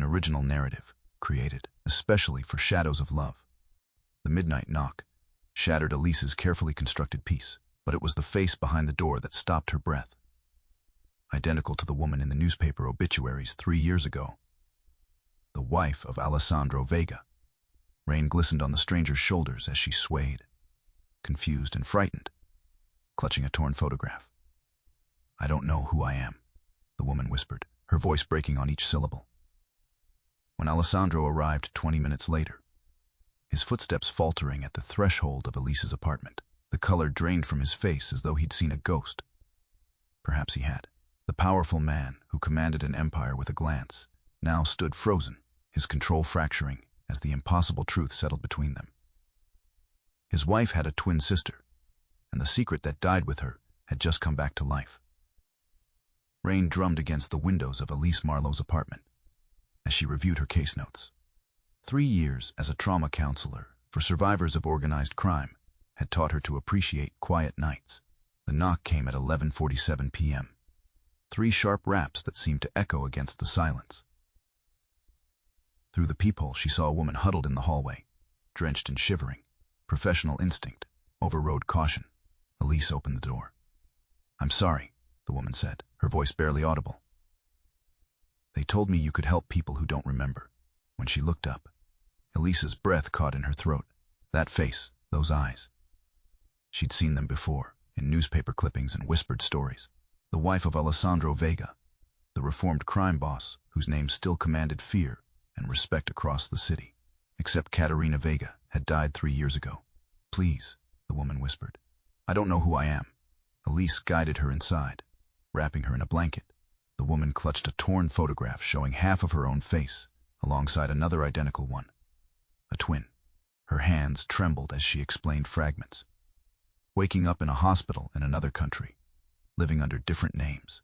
an original narrative, created especially for Shadows of Love. The midnight knock shattered Elise's carefully constructed peace, but it was the face behind the door that stopped her breath. Identical to the woman in the newspaper obituaries 3 years ago. The wife of Alessandro Vega. Rain glistened on the stranger's shoulders as she swayed, confused and frightened, clutching a torn photograph. "I don't know who I am," the woman whispered, her voice breaking on each syllable. When Alessandro arrived 20 minutes later, his footsteps faltering at the threshold of Elise's apartment, the color drained from his face as though he'd seen a ghost. Perhaps he had. The powerful man who commanded an empire with a glance now stood frozen, his control fracturing as the impossible truth settled between them. His wife had a twin sister, and the secret that died with her had just come back to life. Rain drummed against the windows of Elise Marlowe's apartment as she reviewed her case notes. 3 years as a trauma counselor for survivors of organized crime had taught her to appreciate quiet nights. The knock came at 11:47 p.m. 3 sharp raps that seemed to echo against the silence. Through the peephole, she saw a woman huddled in the hallway, drenched and shivering. Professional instinct overrode caution. Elise opened the door. "I'm sorry," the woman said, her voice barely audible. "They told me you could help people who don't remember." When she looked up, Elise's breath caught in her throat. That face, those eyes. She'd seen them before, in newspaper clippings and whispered stories. The wife of Alessandro Vega, the reformed crime boss whose name still commanded fear and respect across the city. Except Caterina Vega had died 3 years ago. "Please," the woman whispered. "I don't know who I am." Elise guided her inside, wrapping her in a blanket. The woman clutched a torn photograph showing half of her own face, alongside another identical one. A twin. Her hands trembled as she explained fragments. Waking up in a hospital in another country, living under different names,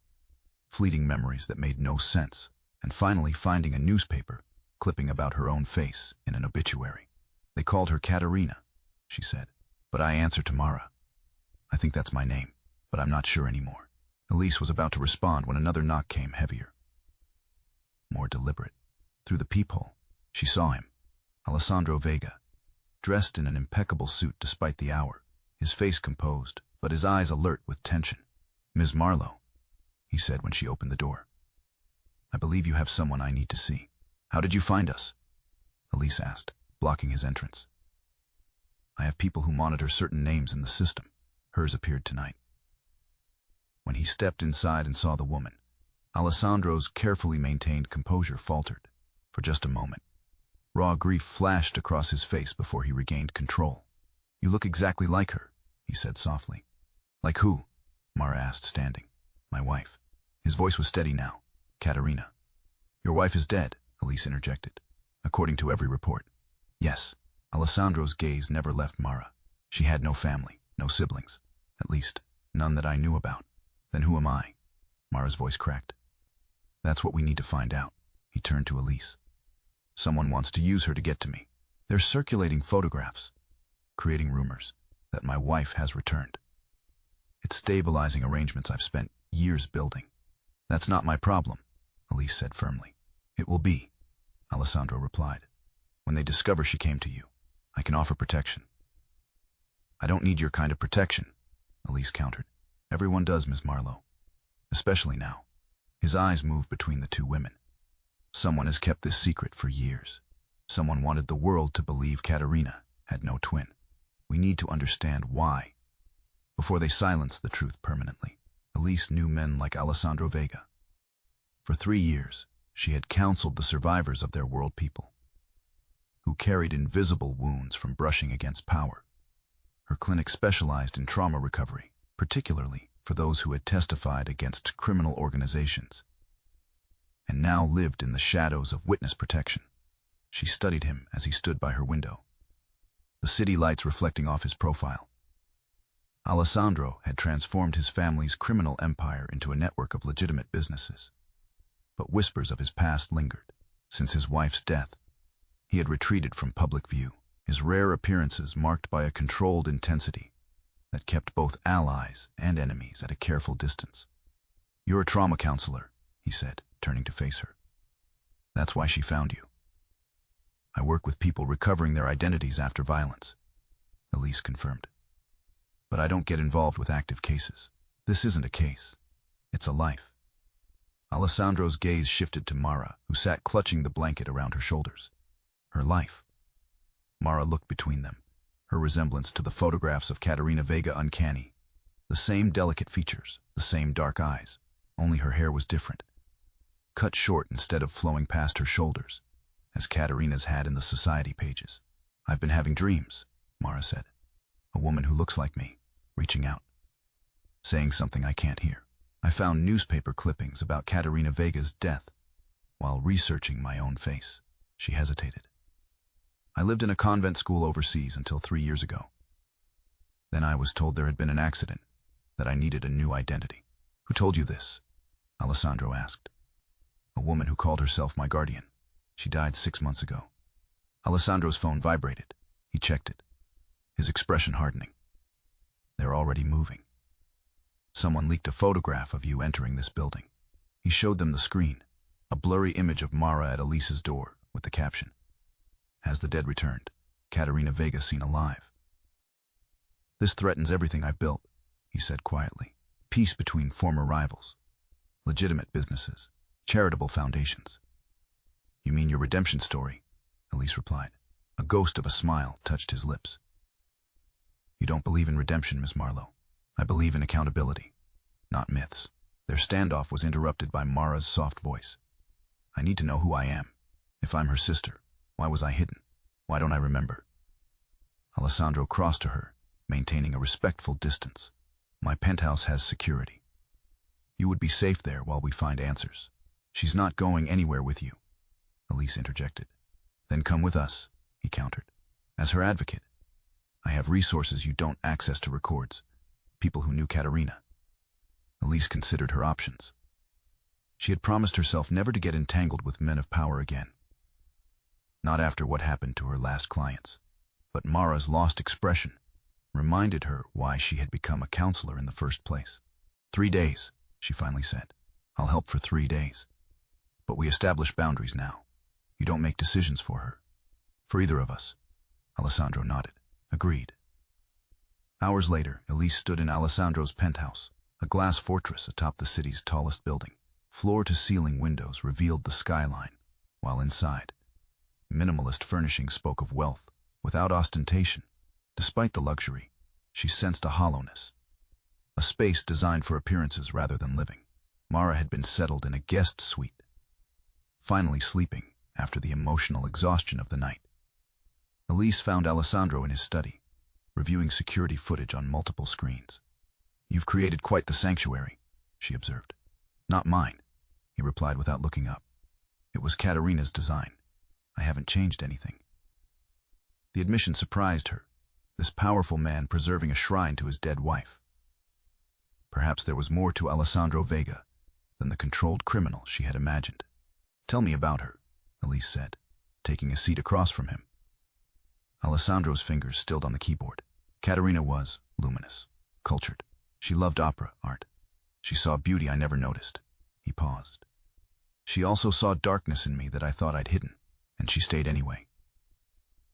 fleeting memories that made no sense, and finally finding a newspaper clipping about her own face in an obituary. "They called her Caterina," she said, "but I answer to Mara. I think that's my name, but I'm not sure anymore." Elise was about to respond when another knock came, heavier, more deliberate. Through the peephole, she saw him, Alessandro Vega, dressed in an impeccable suit despite the hour, his face composed, but his eyes alert with tension. "Ms. Marlowe," he said when she opened the door. "I believe you have someone I need to see." "How did you find us?" Elise asked, blocking his entrance. "I have people who monitor certain names in the system." Hers appeared tonight. When he stepped inside and saw the woman, Alessandro's carefully maintained composure faltered. For just a moment, raw grief flashed across his face before he regained control. "You look exactly like her," he said softly. "Like who?" Mara asked, standing. "My wife." His voice was steady now. "Caterina." "Your wife is dead," Elise interjected. "According to every report." "Yes." Alessandro's gaze never left Mara. "She had no family, no siblings. At least, none that I knew about." "Then who am I?" Mara's voice cracked. "That's what we need to find out." He turned to Elise. "Someone wants to use her to get to me. They're circulating photographs, creating rumors that my wife has returned. It's stabilizing arrangements I've spent years building." "That's not my problem," Elise said firmly. "It will be," Alessandro replied. "When they discover she came to you, I can offer protection." "I don't need your kind of protection," Elise countered. "Everyone does, Ms. Marlowe. Especially now." His eyes moved between the two women. "Someone has kept this secret for years. Someone wanted the world to believe Caterina had no twin. We need to understand why, before they silence the truth permanently." Elise knew men like Alessandro Vega. For 3 years, she had counseled the survivors of their world people, who carried invisible wounds from brushing against power. Her clinic specialized in trauma recovery, particularly for those who had testified against criminal organizations, and now lived in the shadows of witness protection. She studied him as he stood by her window, the city lights reflecting off his profile. Alessandro had transformed his family's criminal empire into a network of legitimate businesses. But whispers of his past lingered. Since his wife's death, he had retreated from public view, his rare appearances marked by a controlled intensity that kept both allies and enemies at a careful distance. "You're a trauma counselor," he said, turning to face her. That's why she found you. I work with people recovering their identities after violence, Elise confirmed. But I don't get involved with active cases. This isn't a case. It's a life. Alessandro's gaze shifted to Mara, who sat clutching the blanket around her shoulders. Her life. Mara looked between them, her resemblance to the photographs of Caterina Vega uncanny. The same delicate features, the same dark eyes, only her hair was different. Cut short instead of flowing past her shoulders, as Caterina's had in the society pages. I've been having dreams, Mara said. A woman who looks like me, reaching out, saying something I can't hear. I found newspaper clippings about Caterina Vega's death while researching my own face. She hesitated. I lived in a convent school overseas until 3 years ago. Then I was told there had been an accident, that I needed a new identity. Who told you this? Alessandro asked. A woman who called herself my guardian. She died 6 months ago. Alessandro's phone vibrated. He checked it, his expression hardening. They're already moving. Someone leaked a photograph of you entering this building. He showed them the screen, a blurry image of Mara at Elise's door, with the caption, "Has the dead returned? Caterina Vega seen alive." This threatens everything I've built, he said quietly. Peace between former rivals, legitimate businesses, charitable foundations. You mean your redemption story? Elise replied. A ghost of a smile touched his lips. You don't believe in redemption, Miss Marlowe. I believe in accountability, not myths. Their standoff was interrupted by Mara's soft voice. I need to know who I am. If I'm her sister, why was I hidden? Why don't I remember? Alessandro crossed to her, maintaining a respectful distance. My penthouse has security. You would be safe there while we find answers. She's not going anywhere with you, Elise interjected. Then come with us, he countered. As her advocate, I have resources you don't access to records. People who knew Caterina. Elise considered her options. She had promised herself never to get entangled with men of power again. Not after what happened to her last clients. But Mara's lost expression reminded her why she had become a counselor in the first place. 3 days, she finally said. I'll help for 3 days. But we establish boundaries now. You don't make decisions for her. For either of us. Alessandro nodded. Agreed. Hours later, Elise stood in Alessandro's penthouse, a glass fortress atop the city's tallest building. Floor-to-ceiling windows revealed the skyline, while inside, minimalist furnishing spoke of wealth, without ostentation. Despite the luxury, she sensed a hollowness, a space designed for appearances rather than living. Mara had been settled in a guest suite, finally sleeping after the emotional exhaustion of the night. Elise found Alessandro in his study, reviewing security footage on multiple screens. You've created quite the sanctuary, she observed. Not mine, he replied without looking up. It was Caterina's design. I haven't changed anything. The admission surprised her, this powerful man preserving a shrine to his dead wife. Perhaps there was more to Alessandro Vega than the controlled criminal she had imagined. Tell me about her, Elise said, taking a seat across from him. Alessandro's fingers stilled on the keyboard. Caterina was luminous, cultured. She loved opera, art. She saw beauty I never noticed. He paused. She also saw darkness in me that I thought I'd hidden, and she stayed anyway.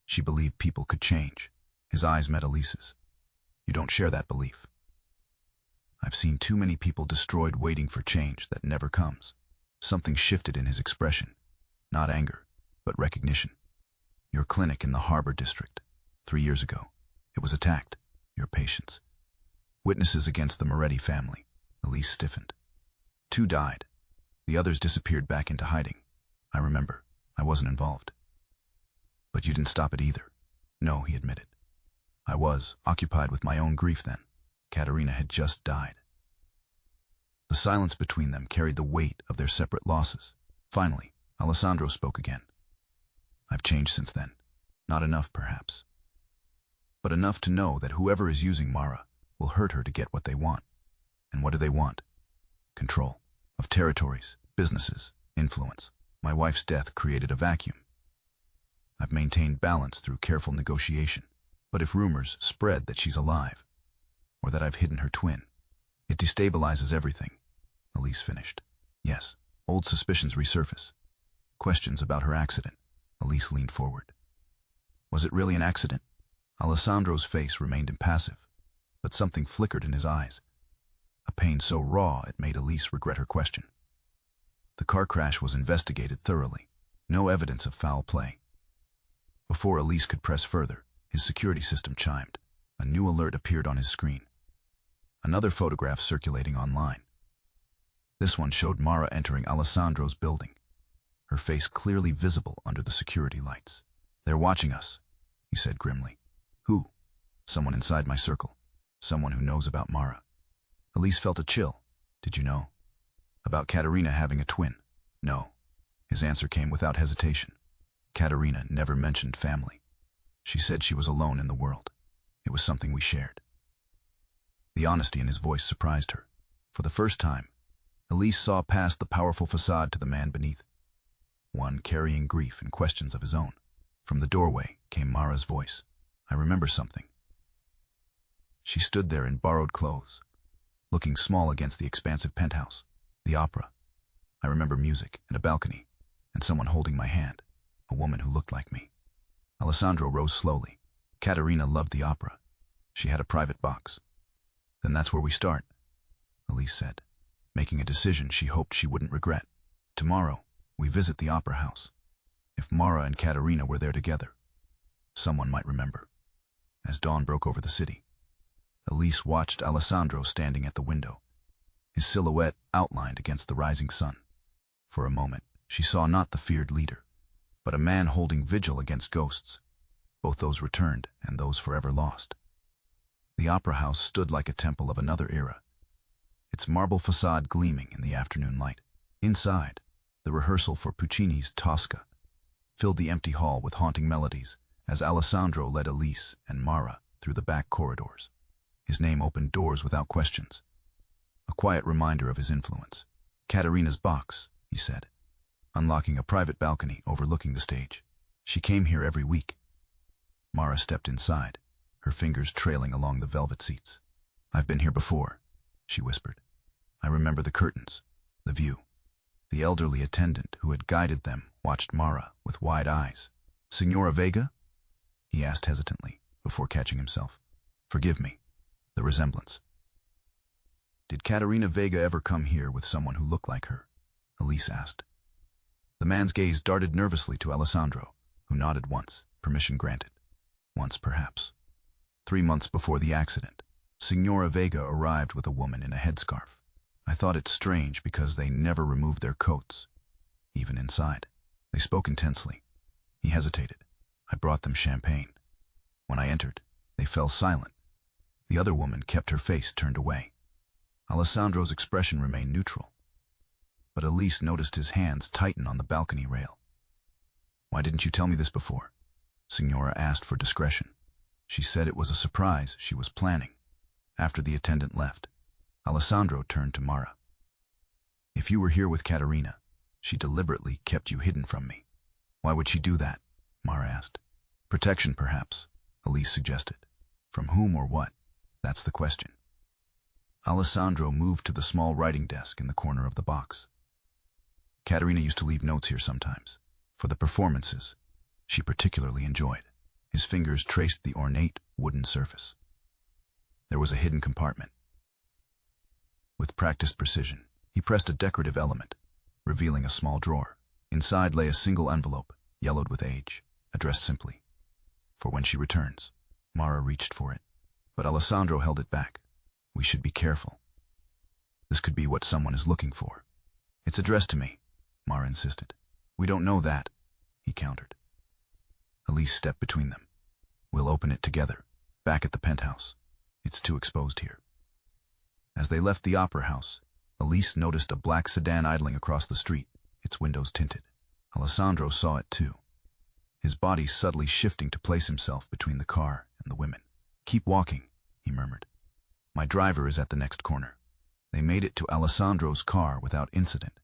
She believed people could change. His eyes met Elise's. You don't share that belief. I've seen too many people destroyed waiting for change that never comes. Something shifted in his expression. Not anger, but recognition. Your clinic in the Harbor District, 3 years ago. It was attacked. Your patients. Witnesses against the Moretti family. Elise stiffened. 2 died. The others disappeared back into hiding. I remember. I wasn't involved. But you didn't stop it either. No, he admitted. I was occupied with my own grief then. Caterina had just died. The silence between them carried the weight of their separate losses. Finally, Alessandro spoke again. I've changed since then. Not enough, perhaps. But enough to know that whoever is using Mara will hurt her to get what they want. And what do they want? Control. Of territories, businesses, influence. My wife's death created a vacuum. I've maintained balance through careful negotiation. But if rumors spread that she's alive, or that I've hidden her twin, it destabilizes everything. Elise finished. Yes, old suspicions resurface. questions about her accident. Elise leaned forward. Was it really an accident? Alessandro's face remained impassive, but something flickered in his eyes. A pain so raw it made Elise regret her question. The car crash was investigated thoroughly. No evidence of foul play. Before Elise could press further, his security system chimed. A new alert appeared on his screen. Another photograph circulating online. This one showed Mara entering Alessandro's building, her face clearly visible under the security lights. They're watching us, he said grimly. Who? Someone inside my circle. Someone who knows about Mara. Elise felt a chill. Did you know? About Katerina having a twin? No. His answer came without hesitation. Katerina never mentioned family. She said she was alone in the world. It was something we shared. The honesty in his voice surprised her. For the first time, Elise saw past the powerful facade to the man beneath, one carrying grief and questions of his own. From the doorway came Mara's voice. I remember something. She stood there in borrowed clothes, looking small against the expansive penthouse, the opera. I remember music and a balcony, and someone holding my hand, a woman who looked like me. Alessandro rose slowly. Katerina loved the opera. She had a private box. Then that's where we start, Elise said, making a decision she hoped she wouldn't regret. Tomorrow, we visit the opera house. If Mara and Katerina were there together, someone might remember. As dawn broke over the city, Elise watched Alessandro standing at the window, his silhouette outlined against the rising sun. For a moment, she saw not the feared leader, but a man holding vigil against ghosts, both those returned and those forever lost. The opera house stood like a temple of another era, its marble facade gleaming in the afternoon light. Inside, the rehearsal for Puccini's Tosca filled the empty hall with haunting melodies as Alessandro led Elise and Mara through the back corridors. His name opened doors without questions, a quiet reminder of his influence. Katerina's box, he said, unlocking a private balcony overlooking the stage. She came here every week. Mara stepped inside, her fingers trailing along the velvet seats. I've been here before, she whispered. I remember the curtains, the view. The elderly attendant who had guided them watched Mara with wide eyes. Signora Vega? He asked hesitantly, before catching himself. Forgive me, the resemblance. Did Katerina Vega ever come here with someone who looked like her? Elise asked. The man's gaze darted nervously to Alessandro, who nodded once, permission granted. Once, perhaps. 3 months before the accident, Signora Vega arrived with a woman in a headscarf. I thought it strange because they never removed their coats, even inside. They spoke intensely. He hesitated. I brought them champagne. When I entered, they fell silent. The other woman kept her face turned away. Alessandro's expression remained neutral, but Elise noticed his hands tighten on the balcony rail. Why didn't you tell me this before? Signora asked for discretion. She said it was a surprise she was planning. After the attendant left, Alessandro turned to Mara. If you were here with Katerina, she deliberately kept you hidden from me. Why would she do that? Mara asked. Protection, perhaps, Elise suggested. From whom or what? That's the question. Alessandro moved to the small writing desk in the corner of the box. Katerina used to leave notes here sometimes, for the performances she particularly enjoyed. His fingers traced the ornate wooden surface. There was a hidden compartment. With practiced precision, he pressed a decorative element, revealing a small drawer. Inside lay a single envelope, yellowed with age, addressed simply, "For when she returns." Mara reached for it, but Alessandro held it back. We should be careful. This could be what someone is looking for. It's addressed to me, Mara insisted. We don't know that, he countered. Elise stepped between them. We'll open it together, back at the penthouse. It's too exposed here. As they left the opera house, Elise noticed a black sedan idling across the street, its windows tinted. Alessandro saw it too, his body subtly shifting to place himself between the car and the women. Keep walking, he murmured. My driver is at the next corner. They made it to Alessandro's car without incident.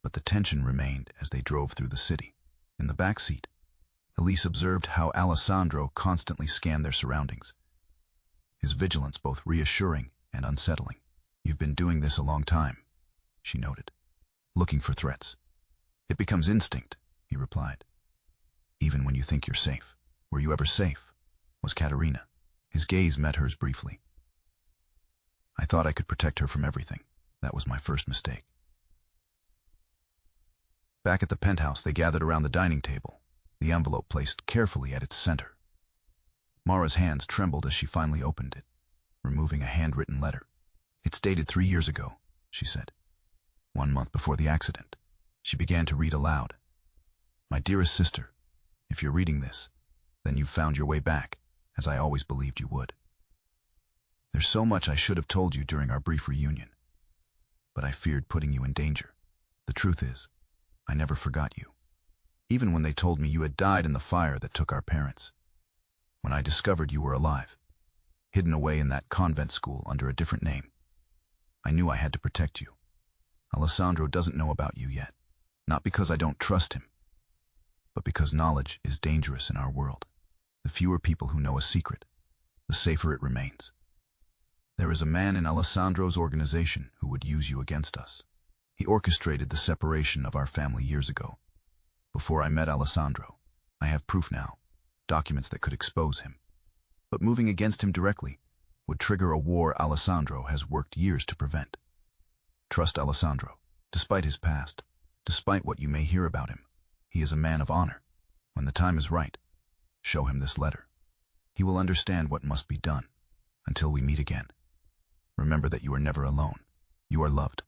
But the tension remained as they drove through the city. In the back seat, Elise observed how Alessandro constantly scanned their surroundings, his vigilance both reassuring and unsettling. You've been doing this a long time, she noted. Looking for threats. It becomes instinct, he replied. Even when you think you're safe. Were you ever safe? Was Katerina. His gaze met hers briefly. I thought I could protect her from everything. That was my first mistake. Back at the penthouse, they gathered around the dining table, the envelope placed carefully at its center. Mara's hands trembled as she finally opened it, removing a handwritten letter. It's dated 3 years ago, she said. 1 month before the accident. She began to read aloud. My dearest sister, if you're reading this, then you've found your way back, as I always believed you would. There's so much I should have told you during our brief reunion, but I feared putting you in danger. The truth is, I never forgot you. Even when they told me you had died in the fire that took our parents. When I discovered you were alive, hidden away in that convent school under a different name, I knew I had to protect you. Alessandro doesn't know about you yet, not because I don't trust him, but because knowledge is dangerous in our world. The fewer people who know a secret, the safer it remains. There is a man in Alessandro's organization who would use you against us. He orchestrated the separation of our family years ago. Before I met Alessandro, I have proof now, documents that could expose him. But moving against him directly would trigger a war Alessandro has worked years to prevent. Trust Alessandro. Despite his past, despite what you may hear about him, he is a man of honor. When the time is right, show him this letter. He will understand what must be done. Until we meet again, remember that you are never alone. You are loved.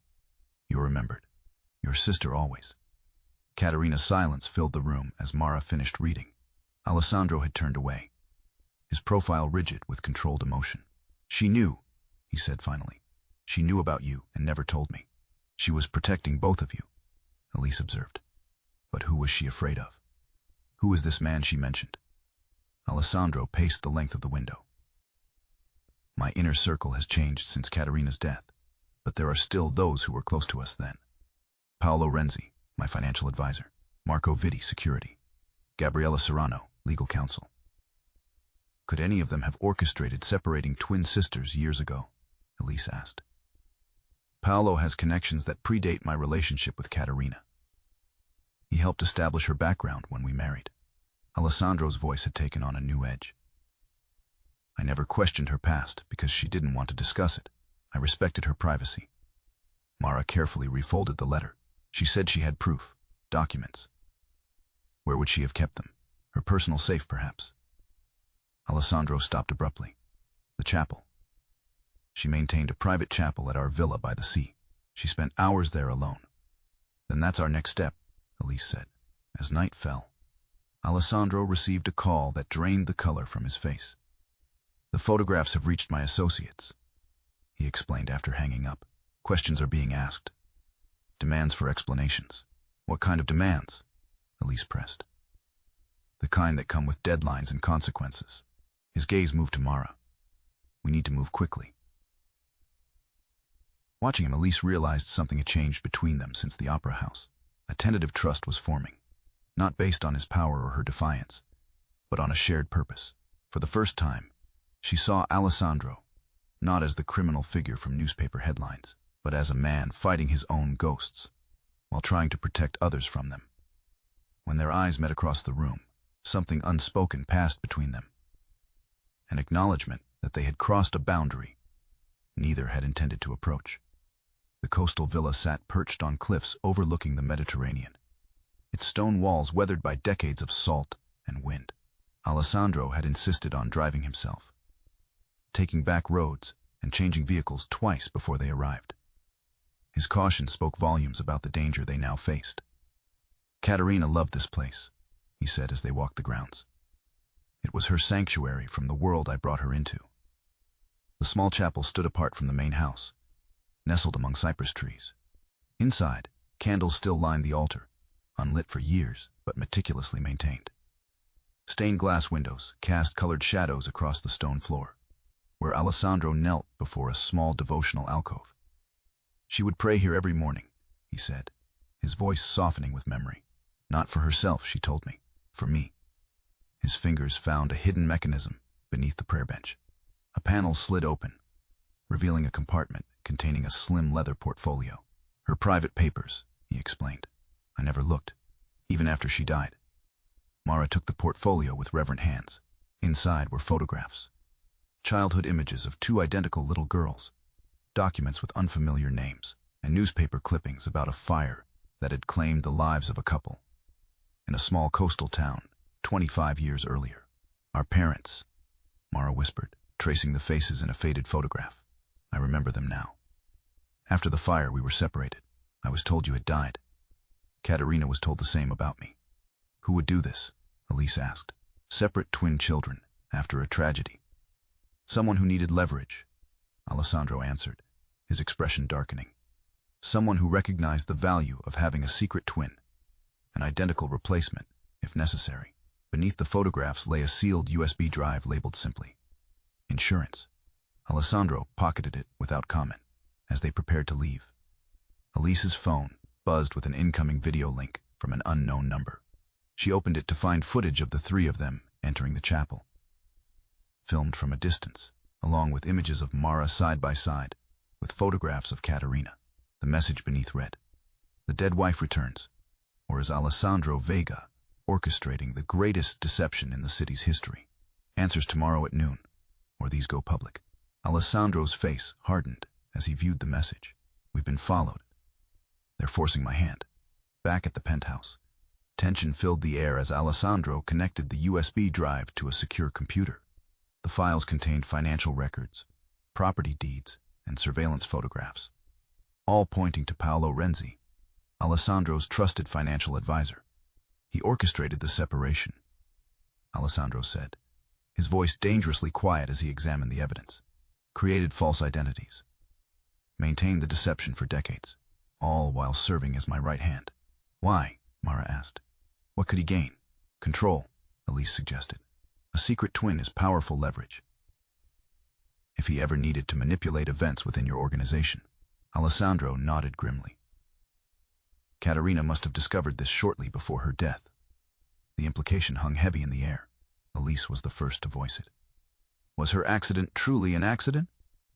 You are remembered. Your sister always. Katerina's silence filled the room as Mara finished reading. Alessandro had turned away, his profile rigid with controlled emotion. She knew, he said finally. She knew about you and never told me. She was protecting both of you, Elise observed. But who was she afraid of? Who is this man she mentioned? Alessandro paced the length of the window. My inner circle has changed since Katerina's death, but there are still those who were close to us then. Paolo Renzi, my financial advisor. Marco Vitti, security. Gabriella Serrano, legal counsel. Could any of them have orchestrated separating twin sisters years ago? Elise asked. Paolo has connections that predate my relationship with Katerina. He helped establish her background when we married. Alessandro's voice had taken on a new edge. I never questioned her past because she didn't want to discuss it. I respected her privacy. Mara carefully refolded the letter. She said she had proof, documents. Where would she have kept them? Her personal safe, perhaps. Alessandro stopped abruptly. The chapel. She maintained a private chapel at our villa by the sea. She spent hours there alone. Then that's our next step, Elise said. As night fell, Alessandro received a call that drained the color from his face. The photographs have reached my associates, he explained after hanging up. Questions are being asked. Demands for explanations. What kind of demands? Elise pressed. The kind that come with deadlines and consequences. His gaze moved to Mara. We need to move quickly. Watching him, Elise realized something had changed between them since the opera house. A tentative trust was forming, not based on his power or her defiance, but on a shared purpose. For the first time, she saw Alessandro, not as the criminal figure from newspaper headlines, but as a man fighting his own ghosts, while trying to protect others from them. When their eyes met across the room, something unspoken passed between them. An acknowledgement that they had crossed a boundary neither had intended to approach. The coastal villa sat perched on cliffs overlooking the Mediterranean, its stone walls weathered by decades of salt and wind. Alessandro had insisted on driving himself, taking back roads and changing vehicles twice before they arrived. His caution spoke volumes about the danger they now faced. Katerina loved this place, he said as they walked the grounds. It was her sanctuary from the world I brought her into. The small chapel stood apart from the main house, nestled among cypress trees. Inside, candles still lined the altar, unlit for years but meticulously maintained. Stained glass windows cast colored shadows across the stone floor, where Alessandro knelt before a small devotional alcove. She would pray here every morning, he said, his voice softening with memory. Not for herself, she told me, for me. His fingers found a hidden mechanism beneath the prayer bench. A panel slid open, revealing a compartment containing a slim leather portfolio. Her private papers, he explained. I never looked, even after she died. Mara took the portfolio with reverent hands. Inside were photographs. Childhood images of two identical little girls, documents with unfamiliar names, and newspaper clippings about a fire that had claimed the lives of a couple in a small coastal town 25 years earlier. Our parents, Mara whispered, tracing the faces in a faded photograph. I remember them now. After the fire, we were separated. I was told you had died. Katerina was told the same about me. Who would do this? Elise asked. Separate twin children, after a tragedy. Someone who needed leverage, Alessandro answered, his expression darkening. Someone who recognized the value of having a secret twin, an identical replacement, if necessary. Beneath the photographs lay a sealed USB drive labeled simply insurance. Alessandro pocketed it without comment as they prepared to leave. Elise's phone buzzed with an incoming video link from an unknown number. She opened it to find footage of the three of them entering the chapel, filmed from a distance, along with images of Mara side by side, with photographs of Katerina. The message beneath read, "The dead wife returns," or is Alessandro Vega orchestrating the greatest deception in the city's history? Answers tomorrow at noon, or these go public. Alessandro's face hardened as he viewed the message. We've been followed. They're forcing my hand. Back at the penthouse, tension filled the air as Alessandro connected the USB drive to a secure computer. The files contained financial records, property deeds, and surveillance photographs, all pointing to Paolo Renzi, Alessandro's trusted financial advisor. He orchestrated the separation, Alessandro said, his voice dangerously quiet as he examined the evidence. Created false identities, maintained the deception for decades, all while serving as my right hand. Why? Mara asked. What could he gain? Control, Elise suggested. A secret twin is powerful leverage. If he ever needed to manipulate events within your organization. Alessandro nodded grimly. Katerina must have discovered this shortly before her death. The implication hung heavy in the air. Elise was the first to voice it. Was her accident truly an accident?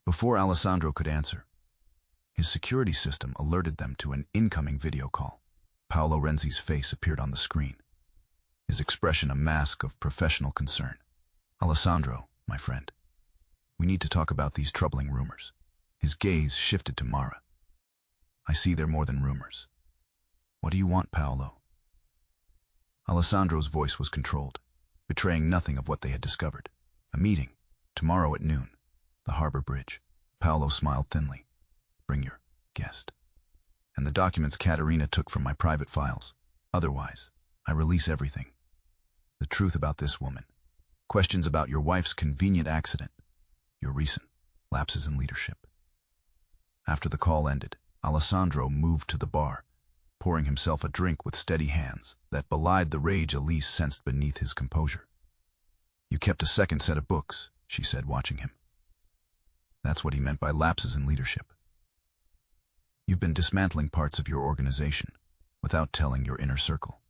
Before Alessandro could answer, his security system alerted them to an incoming video call. Paolo Renzi's face appeared on the screen, his expression a mask of professional concern. Alessandro, my friend, we need to talk about these troubling rumors. His gaze shifted to Mara. I see they're more than rumors. What do you want, Paolo? Alessandro's voice was controlled, betraying nothing of what they had discovered. A meeting, tomorrow at noon, the harbor bridge. Paolo smiled thinly. Bring your guest. And the documents Katerina took from my private files. Otherwise, I release everything. The truth about this woman. Questions about your wife's convenient accident. Your recent lapses in leadership. After the call ended, Alessandro moved to the bar, pouring himself a drink with steady hands that belied the rage Elise sensed beneath his composure. You kept a second set of books, she said, watching him. That's what he meant by lapses in leadership. You've been dismantling parts of your organization without telling your inner circle.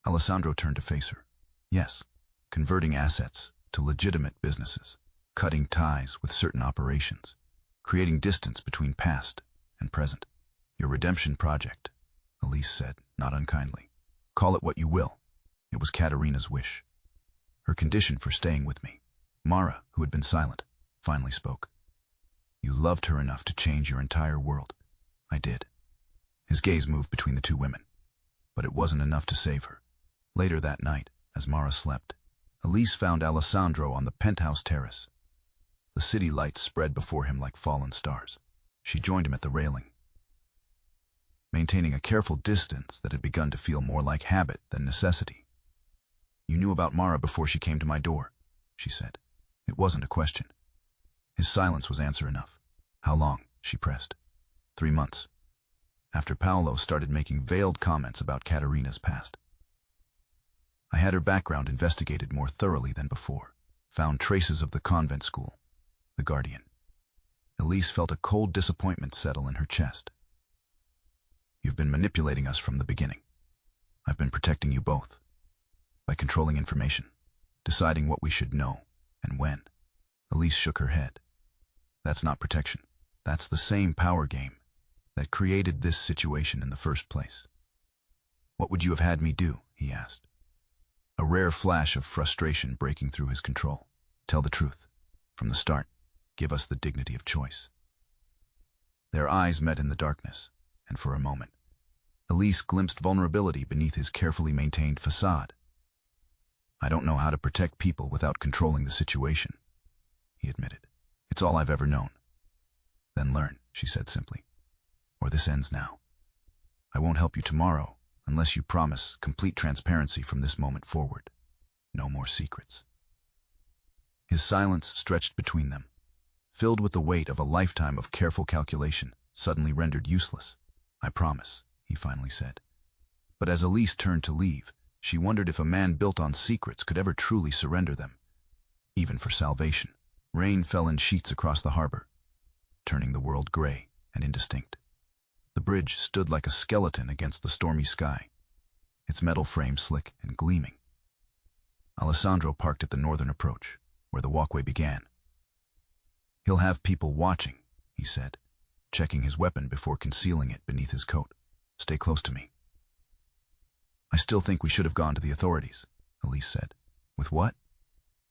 Alessandro turned to face her. Yes, converting assets to legitimate businesses, cutting ties with certain operations, creating distance between past and present. Your redemption project, Elise said, not unkindly. Call it what you will. It was Katerina's wish. Her condition for staying with me. Mara, who had been silent, finally spoke. You loved her enough to change your entire world. I did. His gaze moved between the two women. But it wasn't enough to save her. Later that night, as Mara slept, Elise found Alessandro on the penthouse terrace. The city lights spread before him like fallen stars. She joined him at the railing, maintaining a careful distance that had begun to feel more like habit than necessity. You knew about Mara before she came to my door, she said. It wasn't a question. His silence was answer enough. How long? She pressed. 3 months. After Paolo started making veiled comments about Katerina's past. I had her background investigated more thoroughly than before. Found traces of the convent school, the Guardian. Elise felt a cold disappointment settle in her chest. You've been manipulating us from the beginning. I've been protecting you both. By controlling information, deciding what we should know, and when. Elise shook her head. That's not protection. That's the same power game that created this situation in the first place. What would you have had me do? He asked, a rare flash of frustration breaking through his control. Tell the truth. From the start, give us the dignity of choice. Their eyes met in the darkness, and for a moment, Elise glimpsed vulnerability beneath his carefully maintained facade. I don't know how to protect people without controlling the situation, he admitted. It's all I've ever known. Then learn, she said simply, or this ends now. I won't help you tomorrow unless you promise complete transparency from this moment forward. No more secrets. His silence stretched between them, filled with the weight of a lifetime of careful calculation, suddenly rendered useless. I promise, he finally said. But as Elise turned to leave, she wondered if a man built on secrets could ever truly surrender them, even for salvation. Rain fell in sheets across the harbor, turning the world gray and indistinct. The bridge stood like a skeleton against the stormy sky, its metal frame slick and gleaming. Alessandro parked at the northern approach, where the walkway began. He'll have people watching, he said, checking his weapon before concealing it beneath his coat. Stay close to me. I still think we should have gone to the authorities, Elise said. With what?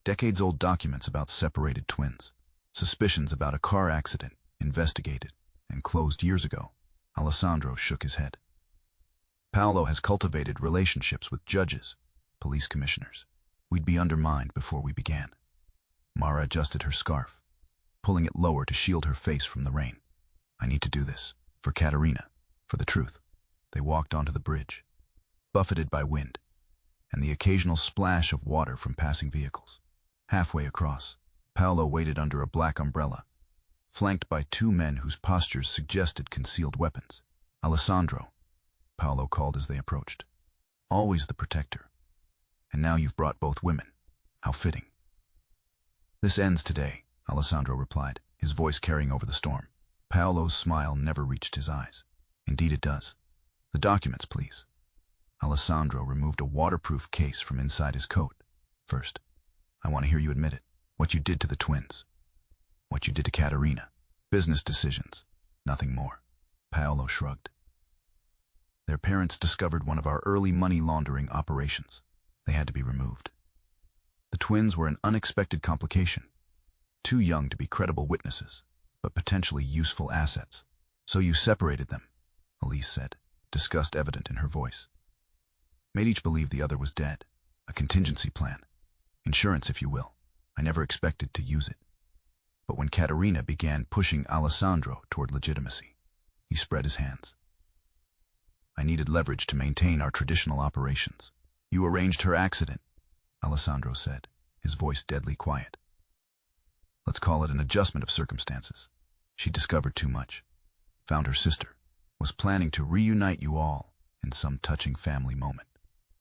Decades-old documents about separated twins. Suspicions about a car accident, investigated and closed years ago. Alessandro shook his head. Paolo has cultivated relationships with judges, police commissioners. We'd be undermined before we began. Mara adjusted her scarf, pulling it lower to shield her face from the rain. I need to do this. For Caterina. For the truth. They walked onto the bridge, buffeted by wind, and the occasional splash of water from passing vehicles. Halfway across, Paolo waited under a black umbrella, flanked by two men whose postures suggested concealed weapons. Alessandro, Paolo called as they approached. Always the protector. And now you've brought both women. How fitting. This ends today, Alessandro replied, his voice carrying over the storm. Paolo's smile never reached his eyes. Indeed it does. The documents, please. Alessandro removed a waterproof case from inside his coat. First, I want to hear you admit it. What you did to the twins. What you did to Caterina. Business decisions. Nothing more. Paolo shrugged. Their parents discovered one of our early money laundering operations. They had to be removed. The twins were an unexpected complication. Too young to be credible witnesses, but potentially useful assets. So you separated them, Elise said, disgust evident in her voice. Made each believe the other was dead. A contingency plan. Insurance, if you will. I never expected to use it. But when Caterina began pushing Alessandro toward legitimacy, he spread his hands. I needed leverage to maintain our traditional operations. You arranged her accident, Alessandro said, his voice deadly quiet. Let's call it an adjustment of circumstances. She discovered too much. Found her sister. Was planning to reunite you all in some touching family moment.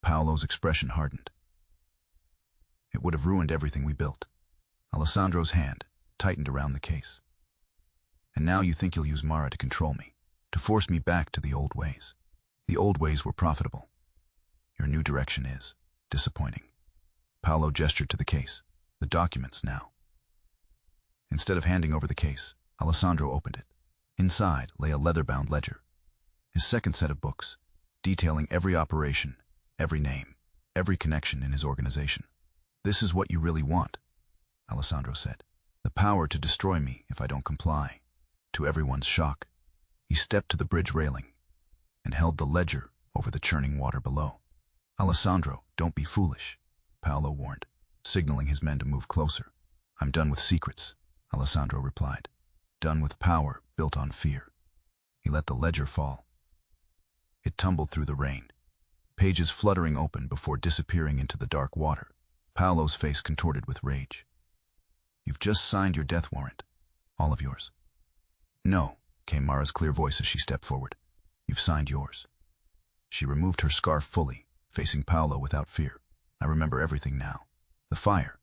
Paolo's expression hardened. It would have ruined everything we built. Alessandro's hand tightened around the case. And now you think you'll use Mara to control me, to force me back to the old ways. The old ways were profitable. Your new direction is disappointing. Paolo gestured to the case. The documents now. Instead of handing over the case, Alessandro opened it. Inside lay a leather-bound ledger. His second set of books, detailing every operation, every name, every connection in his organization. This is what you really want, Alessandro said. The power to destroy me if I don't comply. To everyone's shock, he stepped to the bridge railing and held the ledger over the churning water below. Alessandro, don't be foolish, Paolo warned, signaling his men to move closer. I'm done with secrets, Alessandro replied. Done with power built on fear. He let the ledger fall. It tumbled through the rain, pages fluttering open before disappearing into the dark water. Paolo's face contorted with rage. You've just signed your death warrant. All of yours. No, came Mara's clear voice as she stepped forward. You've signed yours. She removed her scarf fully, facing Paolo without fear. I remember everything now. The fire.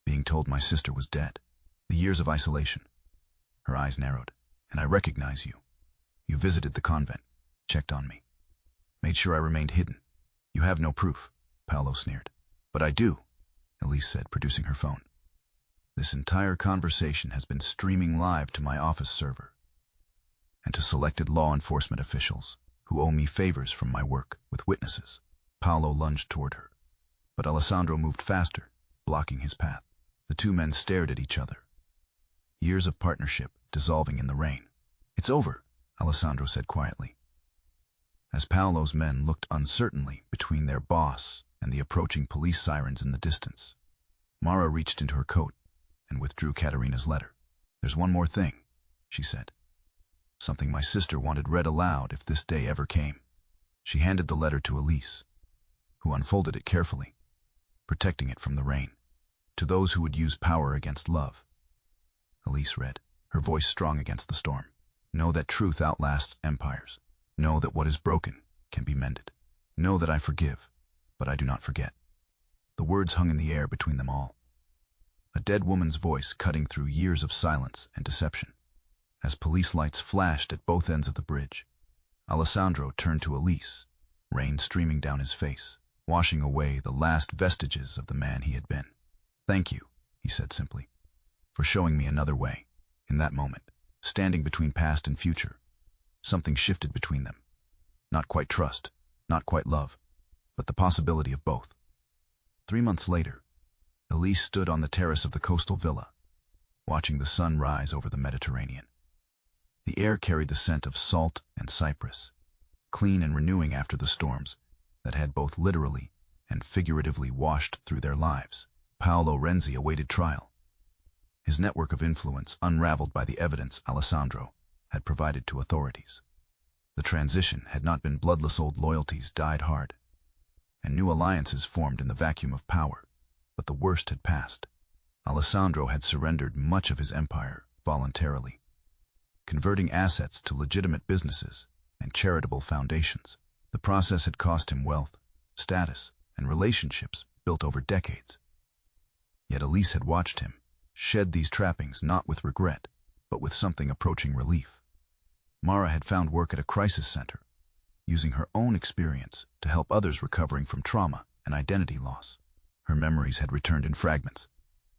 Being told my sister was dead. The years of isolation. Her eyes narrowed. And I recognize you. You visited the convent, checked on me. Made sure I remained hidden. You have no proof, Paolo sneered. But I do, Elise said, producing her phone. This entire conversation has been streaming live to my office server and to selected law enforcement officials who owe me favors from my work with witnesses. Paolo lunged toward her, but Alessandro moved faster, blocking his path. The two men stared at each other. Years of partnership dissolving in the rain. "It's over," Alessandro said quietly. As Paolo's men looked uncertainly between their boss and the approaching police sirens in the distance, Mara reached into her coat and withdrew Caterina's letter. "There's one more thing," she said. "Something my sister wanted read aloud if this day ever came." She handed the letter to Elise, who unfolded it carefully, protecting it from the rain. "To those who would use power against love." Elise read, her voice strong against the storm. "Know that truth outlasts empires. Know that what is broken can be mended. Know that I forgive, but I do not forget." The words hung in the air between them all, a dead woman's voice cutting through years of silence and deception. As police lights flashed at both ends of the bridge, Alessandro turned to Elise, rain streaming down his face, washing away the last vestiges of the man he had been. "Thank you," he said simply, "for showing me another way." In that moment, standing between past and future, something shifted between them. Not quite trust, not quite love, but the possibility of both. 3 months later, Elise stood on the terrace of the coastal villa, watching the sun rise over the Mediterranean. The air carried the scent of salt and cypress, clean and renewing after the storms that had both literally and figuratively washed through their lives. Paolo Renzi awaited trial, his network of influence unraveled by the evidence Alessandro had provided to authorities. The transition had not been bloodless. Old loyalties died hard, and new alliances formed in the vacuum of power, but the worst had passed. Alessandro had surrendered much of his empire voluntarily, converting assets to legitimate businesses and charitable foundations. The process had cost him wealth, status, and relationships built over decades. Yet Elise had watched him shed these trappings not with regret, but with something approaching relief. Mara had found work at a crisis center, using her own experience to help others recovering from trauma and identity loss. Her memories had returned in fragments,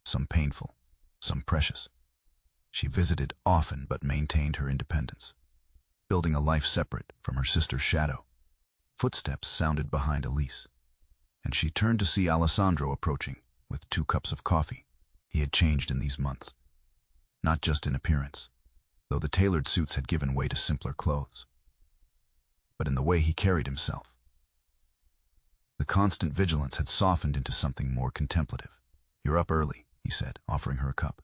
some painful, some precious. She visited often but maintained her independence, building a life separate from her sister's shadow. Footsteps sounded behind Elise, and she turned to see Alessandro approaching with 2 cups of coffee. He had changed in these months, not just in appearance, though the tailored suits had given way to simpler clothes, but in the way he carried himself. The constant vigilance had softened into something more contemplative. "You're up early," he said, offering her a cup.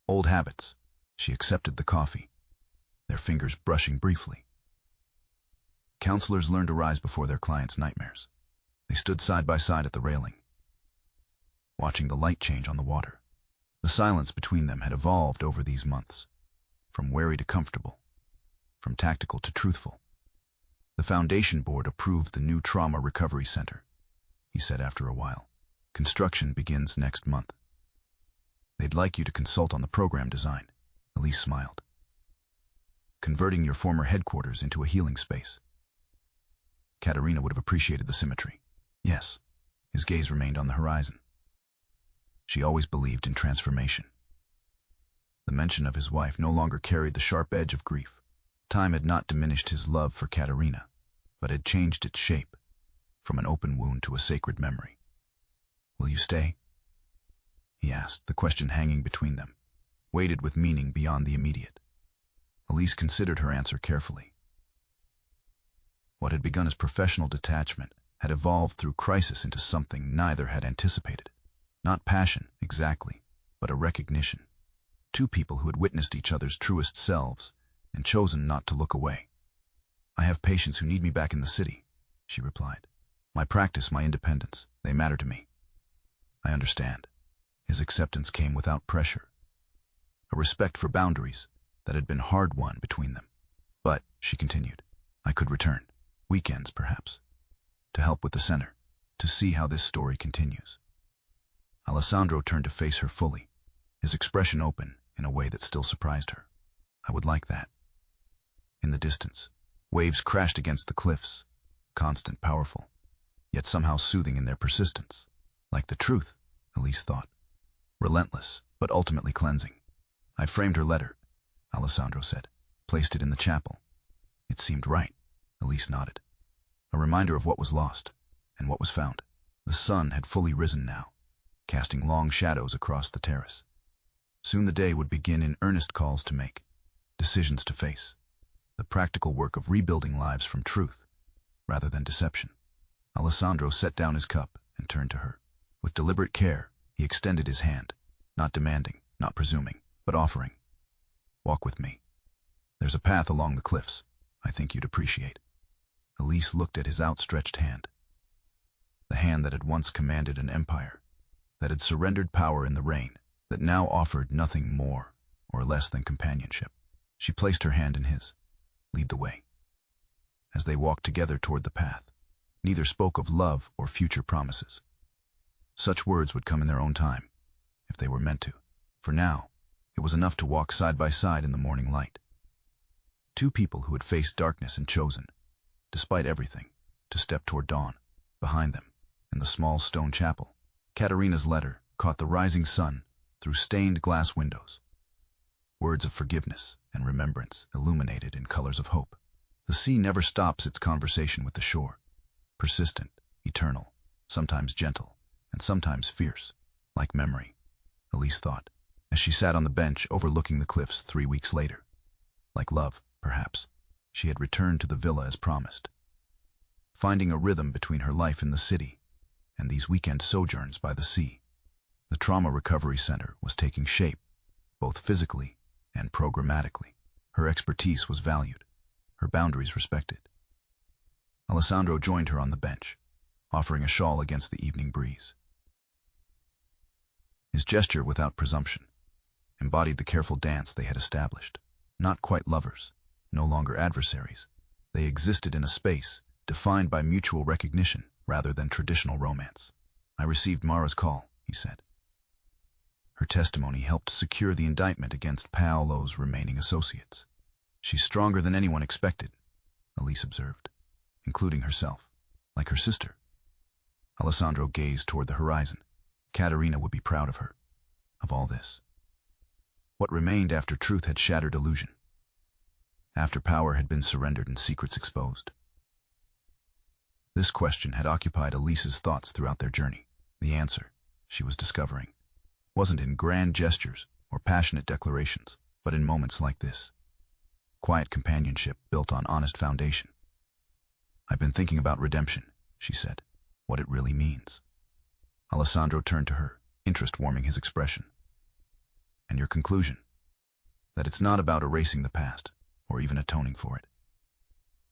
"Old habits." She accepted the coffee, their fingers brushing briefly. Counselors learn to rise before their clients' nightmares. They stood side by side at the railing, watching the light change on the water. The silence between them had evolved over these months, from wary to comfortable, from tactical to truthful. "The Foundation Board approved the new Trauma Recovery Center," he said after a while. "Construction begins next month. They'd like you to consult on the program design." Elise smiled. "Converting your former headquarters into a healing space." Caterina would have appreciated the symmetry. Yes, his gaze remained on the horizon. She always believed in transformation. The mention of his wife no longer carried the sharp edge of grief. Time had not diminished his love for Caterina, but had changed its shape, from an open wound to a sacred memory. "Will you stay?" he asked, the question hanging between them, weighted with meaning beyond the immediate. Elise considered her answer carefully. What had begun as professional detachment had evolved through crisis into something neither had anticipated. Not passion, exactly, but a recognition. 2 people who had witnessed each other's truest selves and chosen not to look away. "I have patients who need me back in the city," she replied. "My practice, my independence, they matter to me." "I understand." His acceptance came without pressure, a respect for boundaries that had been hard-won between them. "But," she continued, "I could return, weekends perhaps, to help with the center, to see how this story continues." Alessandro turned to face her fully, his expression open in a way that still surprised her. "I would like that." In the distance, waves crashed against the cliffs, constant, powerful, yet somehow soothing in their persistence. Like the truth, Elise thought. Relentless, but ultimately cleansing. "I framed her letter," Alessandro said, "placed it in the chapel. It seemed right." Elise nodded. A reminder of what was lost, and what was found. The sun had fully risen now, casting long shadows across the terrace. Soon the day would begin in earnest calls to make, decisions to face, the practical work of rebuilding lives from truth, rather than deception. Alessandro set down his cup and turned to her. With deliberate care, he extended his hand, not demanding, not presuming, but offering. Walk with me. There's a path along the cliffs I think you'd appreciate. Elise looked at his outstretched hand. The hand that had once commanded an empire, that had surrendered power in the rain, that now offered nothing more or less than companionship. She placed her hand in his. Lead the way. As they walked together toward the path, neither spoke of love or future promises. Such words would come in their own time, if they were meant to. For now, it was enough to walk side by side in the morning light. Two people who had faced darkness and chosen, despite everything, to step toward dawn. Behind them, in the small stone chapel, Katerina's letter caught the rising sun through stained glass windows. Words of forgiveness and remembrance illuminated in colors of hope. The sea never stops its conversation with the shore, persistent, eternal, sometimes gentle, and sometimes fierce, like memory, Elise thought, as she sat on the bench overlooking the cliffs 3 weeks later. Like love, perhaps, she had returned to the villa as promised, finding a rhythm between her life in the city and these weekend sojourns by the sea. The Trauma Recovery Center was taking shape, both physically and programmatically. Her expertise was valued, her boundaries respected. Alessandro joined her on the bench, offering a shawl against the evening breeze. His gesture, without presumption, embodied the careful dance they had established. Not quite lovers, no longer adversaries. They existed in a space defined by mutual recognition rather than traditional romance. I received Mara's call, he said. Her testimony helped secure the indictment against Paolo's remaining associates. She's stronger than anyone expected, Elise observed, including herself, like her sister. Alessandro gazed toward the horizon. Katerina would be proud of her, of all this. What remained after truth had shattered illusion, after power had been surrendered and secrets exposed? This question had occupied Elise's thoughts throughout their journey. The answer, she was discovering, wasn't in grand gestures or passionate declarations, but in moments like this. Quiet companionship built on honest foundation. I've been thinking about redemption, she said, what it really means. Alessandro turned to her, interest warming his expression. And your conclusion? That it's not about erasing the past, or even atoning for it.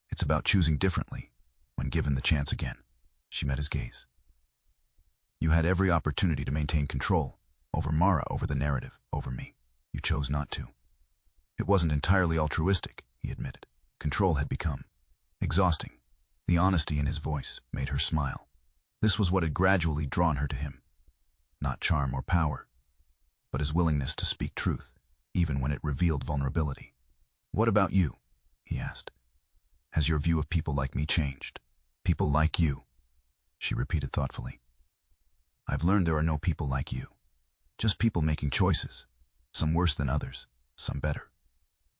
It's about choosing differently, when given the chance again. She met his gaze. You had every opportunity to maintain control, over Mara, over the narrative, over me. You chose not to. It wasn't entirely altruistic, he admitted. Control had become exhausting. The honesty in his voice made her smile. This was what had gradually drawn her to him. Not charm or power, but his willingness to speak truth, even when it revealed vulnerability. What about you? He asked. Has your view of people like me changed? People like you, she repeated thoughtfully. I've learned there are no people like you. Just people making choices, some worse than others, some better.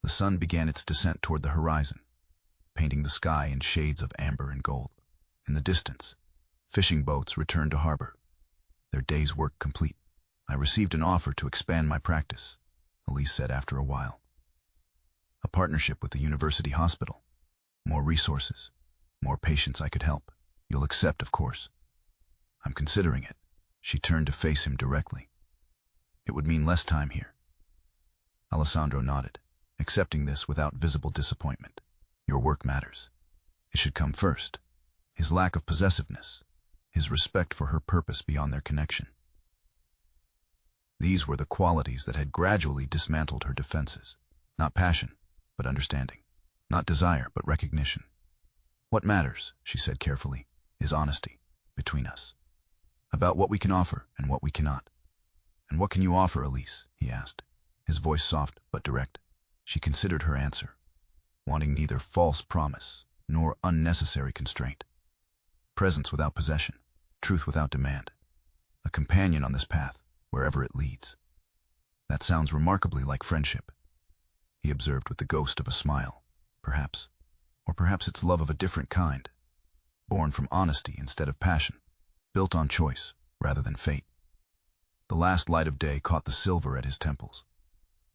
The sun began its descent toward the horizon, painting the sky in shades of amber and gold. In the distance, fishing boats returned to harbor, their day's work complete. I received an offer to expand my practice, Elise said after a while. A partnership with the university hospital. More resources, more patients I could help. You'll accept, of course. I'm considering it. She turned to face him directly. It would mean less time here. Alessandro nodded, accepting this without visible disappointment. Your work matters. It should come first. His lack of possessiveness, his respect for her purpose beyond their connection. These were the qualities that had gradually dismantled her defenses. Not passion, but understanding. Not desire, but recognition. What matters, she said carefully, is honesty between us. About what we can offer and what we cannot. And what can you offer, Elise? He asked, his voice soft but direct. She considered her answer, wanting neither false promise nor unnecessary constraint. Presence without possession, truth without demand. A companion on this path, wherever it leads. That sounds remarkably like friendship, he observed with the ghost of a smile, perhaps, Or perhaps it's love of a different kind, born from honesty instead of passion, built on choice rather than fate. The last light of day caught the silver at his temples,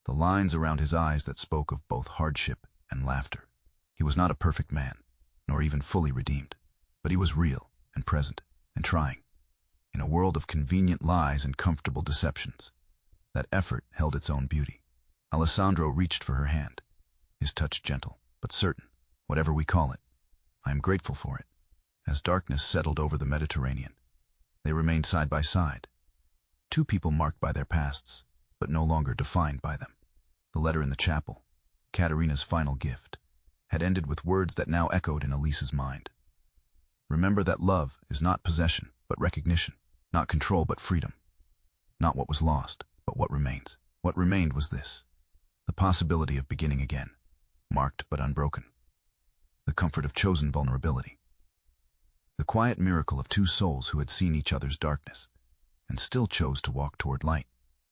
the lines around his eyes that spoke of both hardship and laughter. He was not a perfect man, nor even fully redeemed, but he was real and present and trying. In a world of convenient lies and comfortable deceptions, that effort held its own beauty. Alessandro reached for her hand, his touch gentle, but certain. Whatever we call it, I am grateful for it. As darkness settled over the Mediterranean, they remained side by side. Two people marked by their pasts, but no longer defined by them. The letter in the chapel, Caterina's final gift, had ended with words that now echoed in Elise's mind. Remember that love is not possession, but recognition, not control, but freedom. Not what was lost, but what remains. What remained was this: the possibility of beginning again, marked but unbroken. The comfort of chosen vulnerability. The quiet miracle of two souls who had seen each other's darkness and still chose to walk toward light.